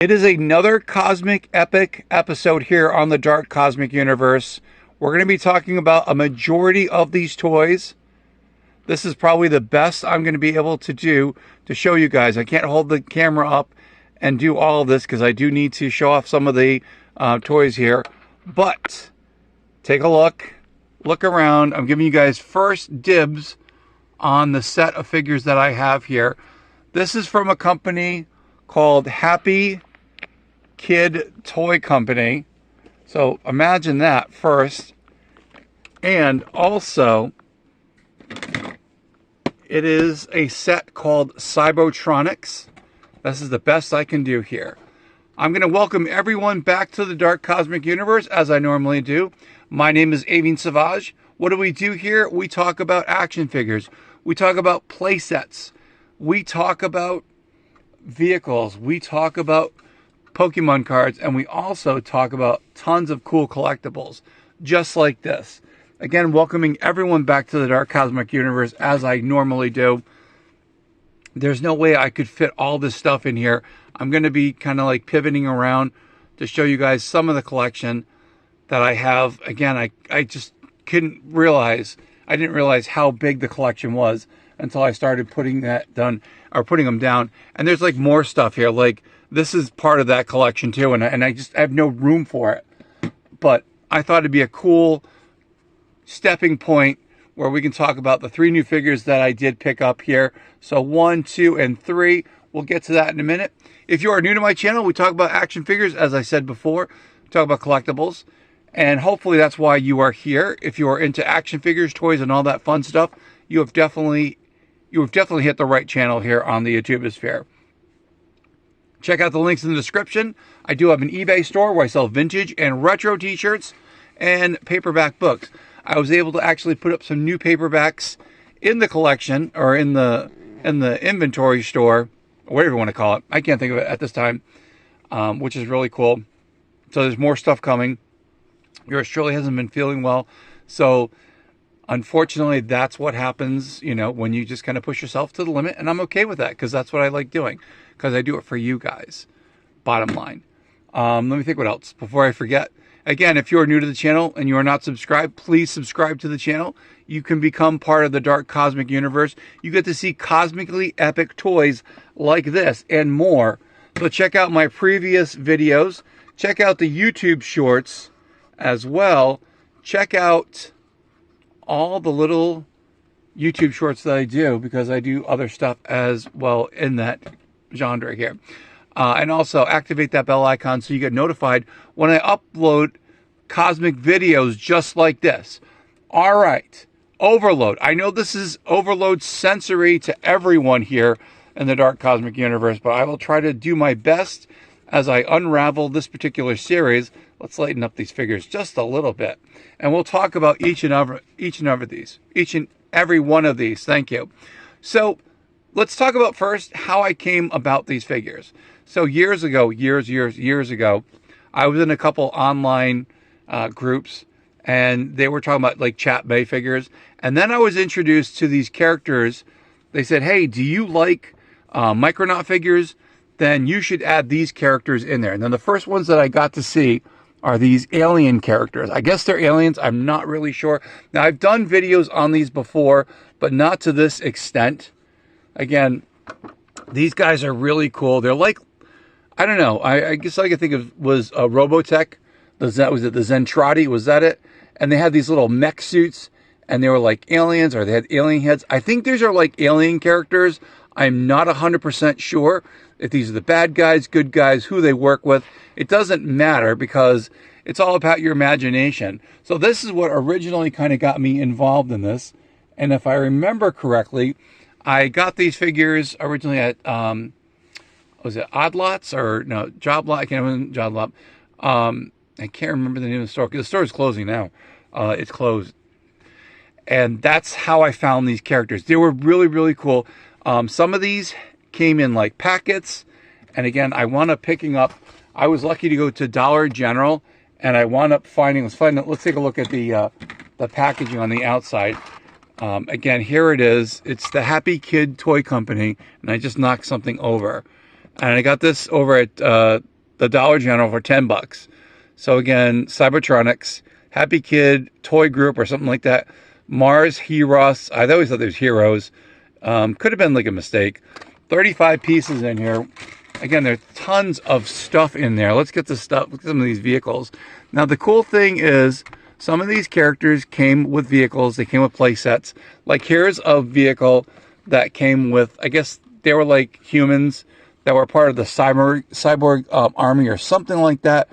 It is another Cosmic Epic episode here on the Dark Cosmic Universe. We're going to be talking about a majority of these toys. This is probably the best I'm going to be able to do to show you guys. I can't hold the camera up and do all of this because I do need to show off some of the toys here. But take a look around. I'm giving you guys first dibs on the set of figures that I have here. This is from a company called Happy Kid Toy Company. So imagine that first. And also, it is a set called Cybotronix. This is the best I can do here. I'm going to welcome everyone back to the Dark Cosmic Universe, as I normally do. My name is Avian Savage. What do we do here? We talk about action figures. We talk about play sets. We talk about vehicles. We talk about Pokemon cards. And we also talk about tons of cool collectibles, just like this. Again, welcoming everyone back to the Dark Cosmic Universe, as I normally do. There's no way I could fit all this stuff in here. I'm going to be kind of like pivoting around to show you guys some of the collection that I have. Again, I just couldn't realize, I didn't realize how big the collection was until I started putting them down. And there's like more stuff here. Like this is part of that collection too. And I have no room for it. But I thought it'd be a cool stepping point where we can talk about the 3 new figures that I did pick up here. So 1, 2, and 3. We'll get to that in a minute. If you are new to my channel, we talk about action figures, as I said before. We talk about collectibles. And hopefully that's why you are here. If you are into action figures, toys, and all that fun stuff, you have definitely hit the right channel here on the YouTubesphere. Check out the links in the description. I do have an eBay store where I sell vintage and retro t-shirts and paperback books. I was able to actually put up some new paperbacks in the collection, or in the inventory store, or whatever you want to call it. I can't think of it at this time, which is really cool. So there's more stuff coming. Yours truly hasn't been feeling well, so unfortunately that's what happens, you know, when you just kind of push yourself to the limit. And I'm okay with that because that's what I like doing, because I do it for you guys, bottom line. Let me think what else before I forget. Again, if you are new to the channel and you are not subscribed, please subscribe to the channel. You can become part of the Dark Cosmic Universe. You get to see cosmically epic toys like this and more. So check out my previous videos. Check out the YouTube shorts as well. Check out all the little YouTube shorts that I do, because I do other stuff as well in that genre here. And also activate that bell icon so you get notified when I upload cosmic videos just like this. All right, Overload. I know this is Overload sensory to everyone here in the Dark Cosmic Universe, but I will try to do my best as I unravel this particular series. Let's lighten up these figures just a little bit, and we'll talk about each and every one of these. Thank you. So let's talk about first how I came about these figures. So years ago, I was in a couple online groups, and they were talking about like Chat Bay figures. And then I was introduced to these characters. They said, hey, do you like Micronaut figures? Then you should add these characters in there. And then the first ones that I got to see are these alien characters. I guess they're aliens. I'm not really sure. Now, I've done videos on these before, but not to this extent. Again, these guys are really cool. They're like, I don't know. I guess all I could think of was Robotech. Was it the Zentradi? Was that it? And they had these little mech suits, and they were like aliens, or they had alien heads. I think these are like alien characters. I'm not 100% sure if these are the bad guys, good guys, who they work with. It doesn't matter, because it's all about your imagination. So this is what originally kind of got me involved in this. And if I remember correctly, I got these figures originally at, was it Odd Lots or no, Job Lot? I can't remember Job Lot. I can't remember the name of the store, because the store is closing now. It's closed. And that's how I found these characters. They were really, really cool. Some of these came in like packets. And again, I wound up picking up, I was lucky to go to Dollar General, and I wound up finding, let's take a look at the packaging on the outside. Again, here it is. It's the Happy Kid Toy Company, and I just knocked something over. And I got this over at the Dollar General for 10 bucks. So again, Cybotronix, Happy Kid, Toy Group or something like that. M.A.R.S, Heroes. I always thought they was Heroes. Could have been like a mistake. 35 pieces in here. Again, there's tons of stuff in there. Let's get the stuff, look at some of these vehicles. Now the cool thing is, some of these characters came with vehicles. They came with play sets. Like here's a vehicle that came with, I guess they were like humans that were part of the cyborg army or something like that.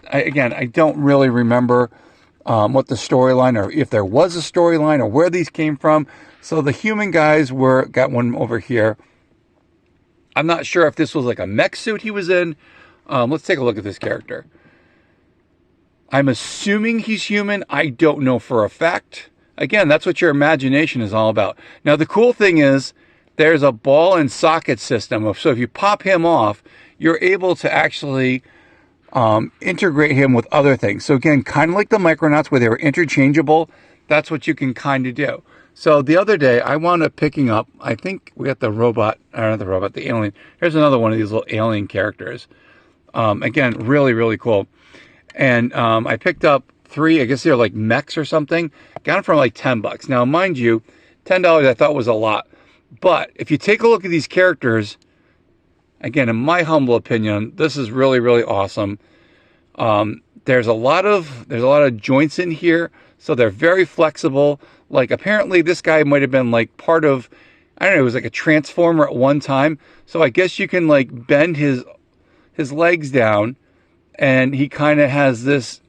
Again, I don't really remember what the storyline, or if there was a storyline, or where these came from. So the human guys got one over here. I'm not sure if this was like a mech suit he was in. Let's take a look at this character. I'm assuming he's human. I don't know for a fact. Again, that's what your imagination is all about. Now, the cool thing is there's a ball and socket system. So if you pop him off, you're able to actually integrate him with other things. So again, kind of like the Micronauts where they were interchangeable, that's what you can kind of do. So the other day I wound up picking up, I think we got the robot, or not the robot, the alien. Here's another one of these little alien characters. Again, really, really cool. And I picked up 3, I guess they're like mechs or something. Got them for like 10 bucks. Now, mind you, $10 I thought was a lot. But if you take a look at these characters, again, in my humble opinion, this is really, really awesome. There's a lot of joints in here, so they're very flexible. Like apparently this guy might have been like part of, I don't know, it was like a transformer at one time. So I guess you can like bend his legs down, and he kind of has this,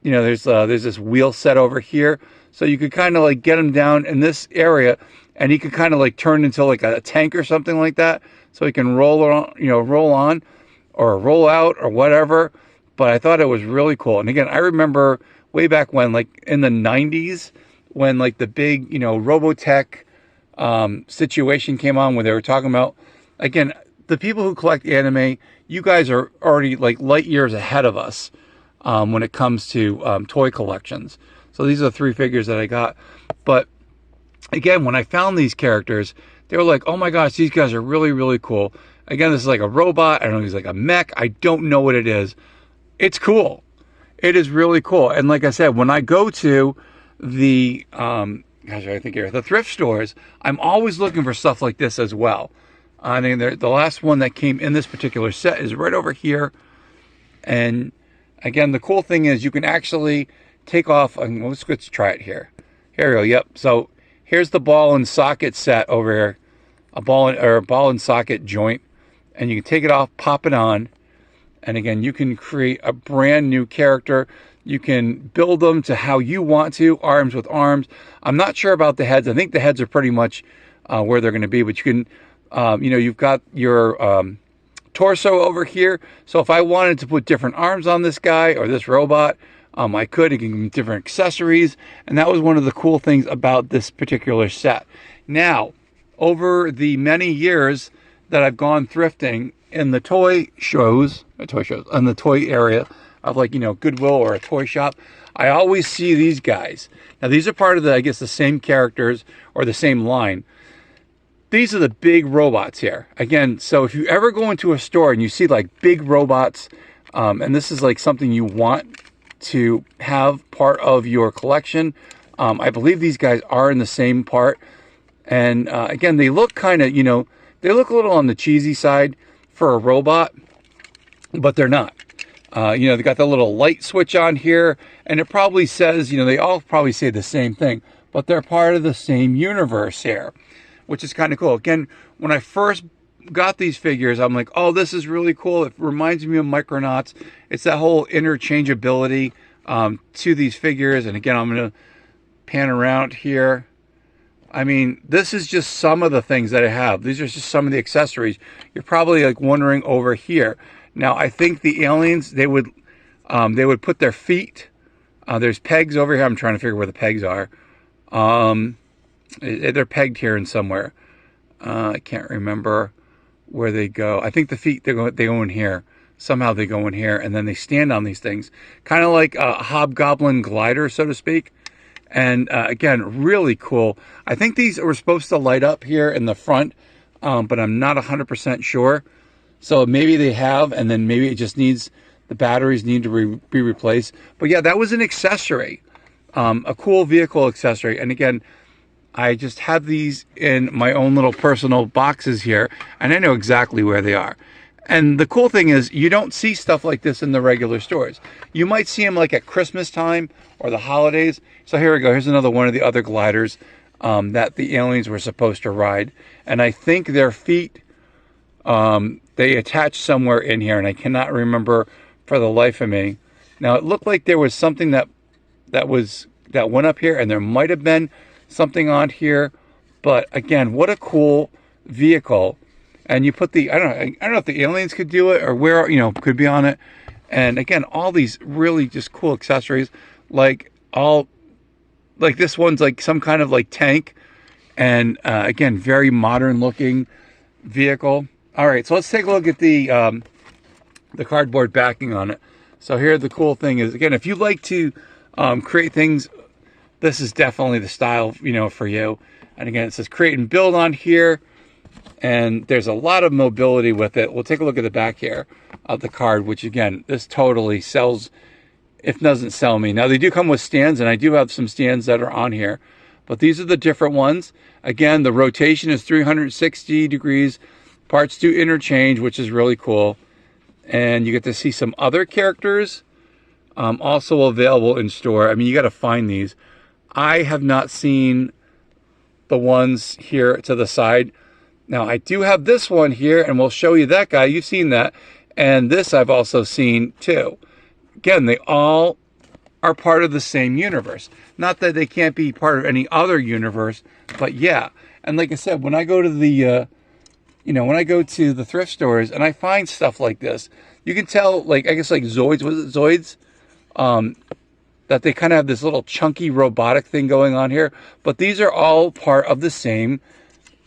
you know, there's this wheel set over here, so you could kind of like get him down in this area, and he could kind of like turn into like a tank or something like that, so he can roll on, you know, roll on or roll out or whatever. But I thought it was really cool. And again, I remember way back when, like in the 90s, when like the big, you know, Robotech situation came on, where they were talking about, again, the people who collect anime, you guys are already like light years ahead of us when it comes to toy collections. So these are the 3 figures that I got. But again, when I found these characters, they were like, oh my gosh, these guys are really, really cool. Again, this is like a robot. I don't know if he's like a mech. I don't know what it is. It's cool. It is really cool. And like I said, when I go to the, the thrift stores, I'm always looking for stuff like this as well. I mean, the last one that came in this particular set is right over here. And again, the cool thing is you can actually take off, and let's try it here. Here we go. Yep. So here's the ball and socket set over here, a ball and socket joint, and you can take it off, pop it on, and again, you can create a brand new character. You can build them to how you want to, arms with arms. I'm not sure about the heads. I think the heads are pretty much where they're going to be, but you can, you know, you've got your torso over here. So if I wanted to put different arms on this guy or this robot, I could. It can give different accessories, and that was one of the cool things about this particular set. Now, over the many years that I've gone thrifting in the toy shows, in the toy area of, like, you know, Goodwill or a toy shop, I always see these guys. Now, these are part of the, I guess, the same characters or the same line. These are the big robots here. Again, so if you ever go into a store and you see like big robots, and this is like something you want to have part of your collection, I believe these guys are in the same part. And again, they look kind of, you know, they look a little on the cheesy side for a robot, but they're not. You know, they got the little light switch on here, and it probably says, you know, they all probably say the same thing, but they're part of the same universe here, which is kind of cool. Again, when I first got these figures, I'm like, oh, this is really cool. It reminds me of Micronauts. It's that whole interchangeability to these figures. And again, I'm going to pan around here. I mean, this is just some of the things that I have. These are just some of the accessories. You're probably like wondering over here. Now, I think the aliens, they would put their feet. There's pegs over here. I'm trying to figure where the pegs are. They're pegged here in somewhere. I can't remember where they go. I think the feet, they go in here. Somehow they go in here, and then they stand on these things. Kind of like a hobgoblin glider, so to speak. And again, really cool. I think these were supposed to light up here in the front, but I'm not 100% sure. So maybe they have, and then maybe it just needs, the batteries need to be replaced. But yeah, that was an accessory, a cool vehicle accessory. And again, I just have these in my own little personal boxes here, and I know exactly where they are. And the cool thing is, you don't see stuff like this in the regular stores. You might see them like at Christmas time or the holidays. So here we go. Here's another one of the other gliders that the aliens were supposed to ride. And I think their feet, they attached somewhere in here, and I cannot remember for the life of me. Now, it looked like there was something that went up here, and there might have been something on here. But again, what a cool vehicle. And you put the, I don't know if the aliens could do it or where, could be on it. And again, all these really just cool accessories, like this one's like some kind of like tank. And again, very modern looking vehicle. All right, so let's take a look at the cardboard backing on it. So here, the cool thing is, again, if you like to create things, this is definitely the style, for you. And again, it says create and build on here. And there's a lot of mobility with it. We'll take a look at the back here of the card, which again, this totally sells, if doesn't sell me. Now, they do come with stands, and I do have some stands that are on here. But these are the different ones. Again, the rotation is 360 degrees. Parts do interchange, which is really cool. And you get to see some other characters also available in store. I mean, you got to find these. I have not seen the ones here to the side. Now, I do have this one here, and we'll show you that guy. You've seen that. And this I've also seen, too. Again, they all are part of the same universe. Not that they can't be part of any other universe, but yeah. And like I said, when I go to the, when I go to the thrift stores and I find stuff like this, you can tell, like, I guess like Zoids, was it Zoids? That they kind of have this little chunky robotic thing going on here. But these are all part of the same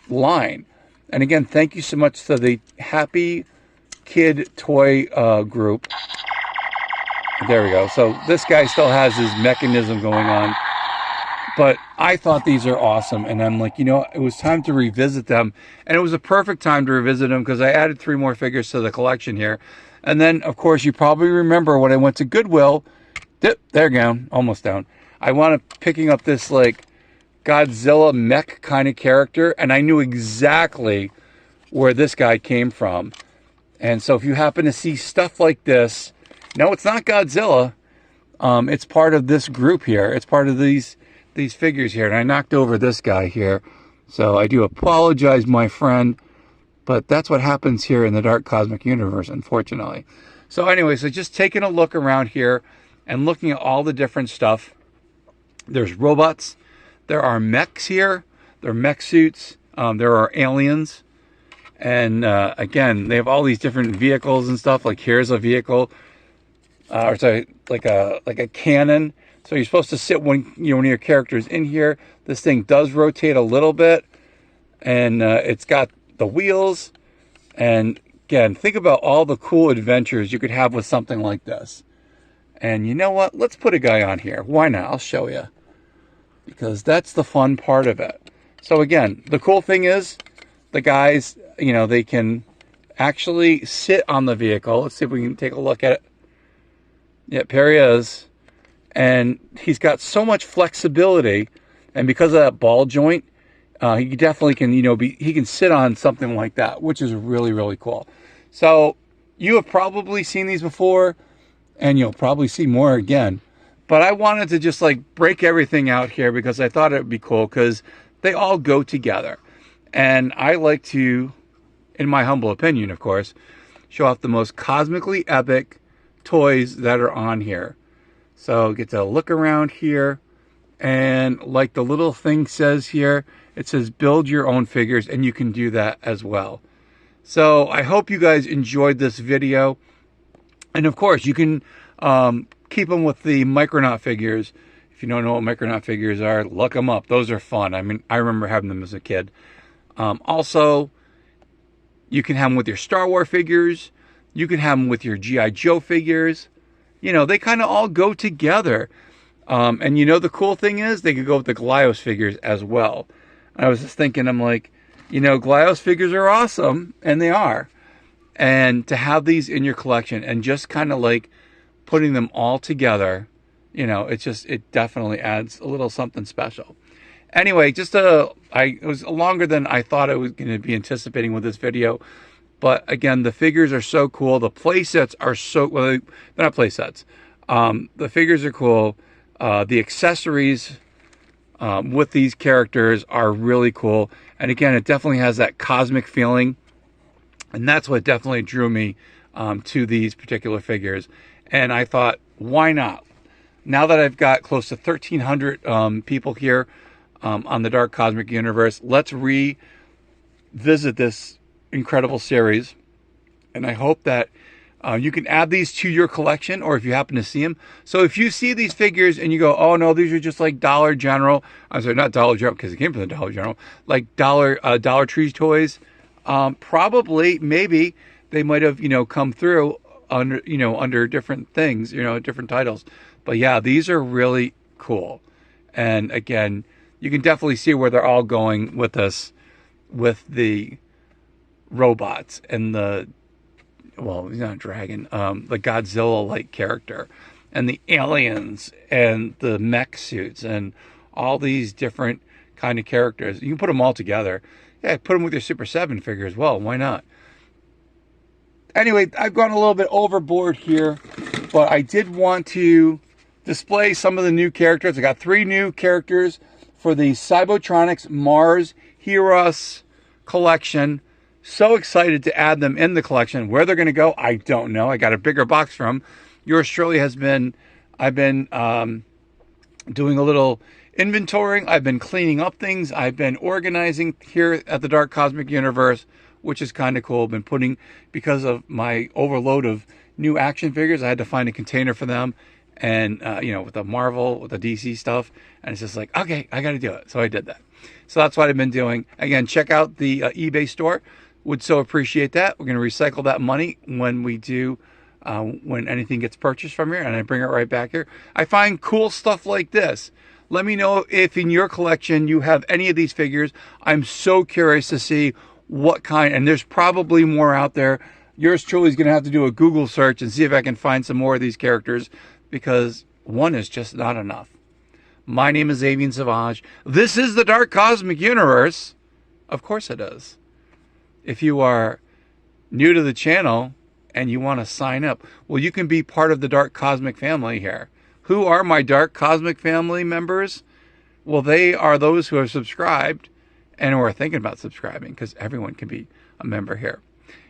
line. And again, thank you so much to the Happy Kid Toy group. There we go. So this guy still has his mechanism going on. But I thought these are awesome. And I'm like, it was time to revisit them. And it was a perfect time to revisit them because I added 3 more figures to the collection here. And then, of course, you probably remember when I went to Goodwill. There down. Almost down. I wound up picking up this, like, Godzilla mech kind of character, and I knew exactly where this guy came from. And so if you happen to see stuff like this, no, it's not Godzilla. It's part of this group here. It's part of these figures here. And I knocked over this guy here, so I do apologize, my friend, but that's what happens here in the Dark Cosmic Universe, unfortunately. So anyway, so just taking a look around here and looking at all the different stuff. There's robots. There are mechs here. There are mech suits. There are aliens. And again, they have all these different vehicles and stuff. Like here's a vehicle, or sorry, like a cannon. So you're supposed to sit one of your characters in here. This thing does rotate a little bit, and it's got the wheels. And again, think about all the cool adventures you could have with something like this. And you know what? Let's put a guy on here. Why not? I'll show you. Because that's the fun part of it. So again, the cool thing is the guys, they can actually sit on the vehicle. Let's see if we can take a look at it. Yep, here he is. And he's got so much flexibility. And because of that ball joint, he definitely can, he can sit on something like that, which is really, really cool. So you have probably seen these before, and you'll probably see more again. But I wanted to just like break everything out here because I thought it would be cool because they all go together. And I like to, in my humble opinion, of course, show off the most cosmically epic toys that are on here. So get to look around here. And like the little thing says here, it says build your own figures, and you can do that as well. So I hope you guys enjoyed this video. And of course, you can keep them with the Micronaut figures. If you don't know what Micronaut figures are, look them up. Those are fun. I mean, I remember having them as a kid. Also, you can have them with your Star Wars figures. You can have them with your G.I. Joe figures. They kind of all go together. And the cool thing is they could go with the Glyos figures as well. I was just thinking, I'm like, Glyos figures are awesome, and they are. And to have these in your collection and just kind of like putting them all together, you know, it definitely adds a little something special. Anyway, it was longer than I thought I was going to be anticipating with this video. But again, the figures are so cool. The play sets are so, well, they're not play sets. The figures are cool. The accessories with these characters are really cool. And again, it definitely has that cosmic feeling. And that's what definitely drew me to these particular figures. And I thought, why not? Now that I've got close to 1,300 people here on the Dark Cosmic Universe, let's revisit this incredible series. And I hope that you can add these to your collection, or if you happen to see them. So if you see these figures and you go, oh no, these are just like Dollar General. I'm sorry, not Dollar General, because it came from the Dollar General. Like Dollar Tree toys. Probably, maybe they might have, come through under different things, different titles. But yeah, these are really cool. And again, you can definitely see where they're all going with this, with the robots and well, he's not a dragon, the Godzilla-like character, and the aliens and the mech suits and all these different kind of characters. You can put them all together. Yeah, put them with your Super 7 figure as well. Why not? Anyway, I've gone a little bit overboard here, but I did want to display some of the new characters. I got 3 new characters for the Cybotronix M.A.R.S collection. So excited to add them in the collection. Where they're going to go, I don't know. I got a bigger box from them. Yours truly has been, I've been doing a little inventorying. I've been cleaning up things. I've been organizing here at the Dark Cosmic Universe, which is kind of cool. I've been putting, because of my overload of new action figures, I had to find a container for them. And, with the Marvel, with the DC stuff. And it's just like, okay, I got to do it. So I did that. So that's what I've been doing. Again, check out the eBay store. Would so appreciate that. We're going to recycle that money when we do, when anything gets purchased from here, and I bring it right back here. I find cool stuff like this. Let me know if in your collection you have any of these figures. I'm so curious to see what kind, and there's probably more out there. Yours truly is going to have to do a Google search and see if I can find some more of these characters, because one is just not enough. My name is Avian Savage. This is the Dark Cosmic Universe. Of course it is. If you are new to the channel and you want to sign up, well, you can be part of the Dark Cosmic family here. Who are my Dark Cosmic family members? Well, they are those who have subscribed and who are thinking about subscribing, because everyone can be a member here.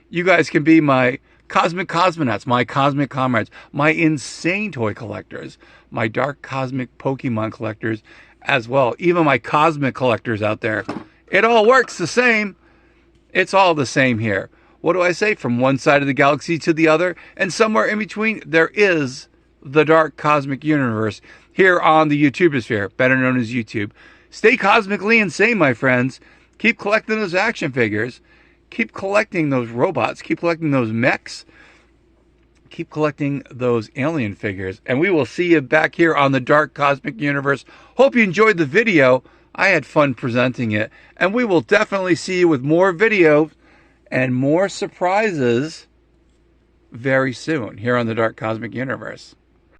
You guys can be my Cosmic Cosmonauts, my Cosmic Comrades, my insane toy collectors, my Dark Cosmic Pokemon collectors as well. Even my Cosmic collectors out there. It all works the same. It's all the same here. What do I say? From one side of the galaxy to the other, and somewhere in between, there is the Dark Cosmic Universe here on the YouTubosphere, better known as YouTube. Stay cosmically insane, my friends. Keep collecting those action figures. Keep collecting those robots. Keep collecting those mechs. Keep collecting those alien figures. And we will see you back here on the Dark Cosmic Universe. Hope you enjoyed the video. I had fun presenting it. And we will definitely see you with more videos and more surprises very soon here on the Dark Cosmic Universe.